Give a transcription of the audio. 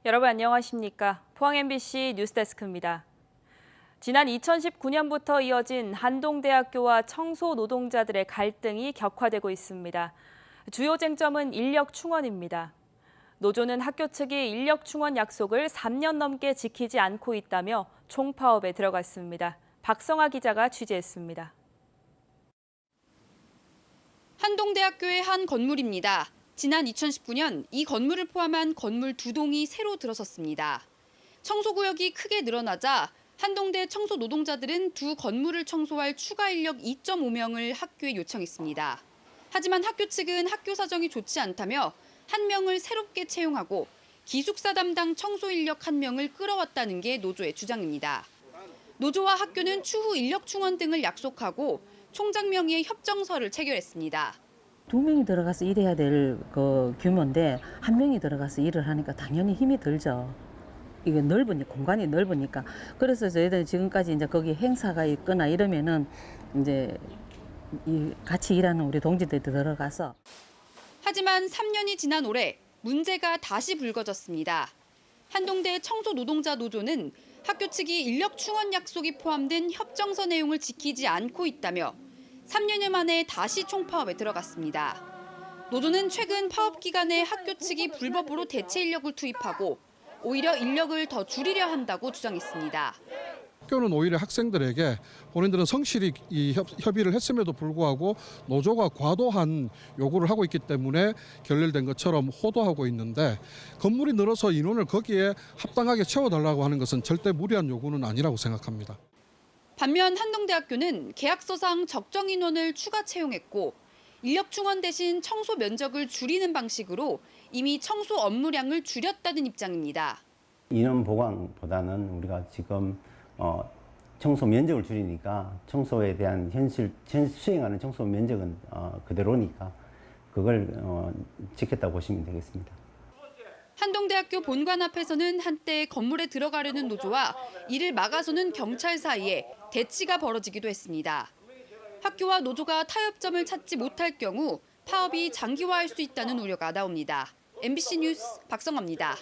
여러분 안녕하십니까? 포항 MBC 뉴스데스크입니다. 지난 2019년부터 이어진 한동대학교와 청소 노동자들의 갈등이 격화되고 있습니다. 주요 쟁점은 인력 충원입니다. 노조는 학교 측이 인력 충원 약속을 3년 넘게 지키지 않고 있다며 총파업에 들어갔습니다. 박성아 기자가 취재했습니다. 한동대학교의 한 건물입니다. 지난 2019년 이 건물을 포함한 건물 2동이 새로 들어섰습니다. 청소구역이 크게 늘어나자 한동대 청소 노동자들은 두 건물을 청소할 추가 인력 2.5명을 학교에 요청했습니다. 하지만 학교 측은 학교 사정이 좋지 않다며 1명을 새롭게 채용하고 기숙사 담당 청소 인력 1명을 끌어왔다는 게 노조의 주장입니다. 노조와 학교는 추후 인력 충원 등을 약속하고 총장 명의의 협정서를 체결했습니다. 2명이 들어가서 일해야 될 그 규모인데 1명이 들어가서 일을 하니까 당연히 힘이 들죠. 이게 공간이 넓으니까. 그래서 저희들 지금까지 이제 거기 행사가 있거나 이러면은 이제 같이 일하는 우리 동지들이 들어가서. 하지만 3년이 지난 올해 문제가 다시 불거졌습니다. 한동대 청소 노동자 노조는 학교 측이 인력 충원 약속이 포함된 협정서 내용을 지키지 않고 있다며 3년여 만에 다시 총파업에 들어갔습니다. 노조는 최근 파업 기간에 학교 측이 불법으로 대체 인력을 투입하고 오히려 인력을 더 줄이려 한다고 주장했습니다. 학교는 오히려 학생들에게 본인들은 성실히 협의를 했음에도 불구하고 노조가 과도한 요구를 하고 있기 때문에 결렬된 것처럼 호도하고 있는데 건물이 늘어서 인원을 거기에 합당하게 채워달라고 하는 것은 절대 무리한 요구는 아니라고 생각합니다. 반면 한동대학교는 계약서상 적정 인원을 추가 채용했고 인력 충원 대신 청소 면적을 줄이는 방식으로 이미 청소 업무량을 줄였다는 입장입니다. 인원 보강보다는 우리가 지금 청소 면적을 줄이니까 청소에 대한 수행하는 청소 면적은 그대로니까 그걸 지켰다고 보시면 되겠습니다. 한동대학교 본관 앞에서는 한때 건물에 들어가려는 노조와 이를 막아서는 경찰 사이에 대치가 벌어지기도 했습니다. 학교와 노조가 타협점을 찾지 못할 경우 파업이 장기화할 수 있다는 우려가 나옵니다. MBC 뉴스 박성아입니다.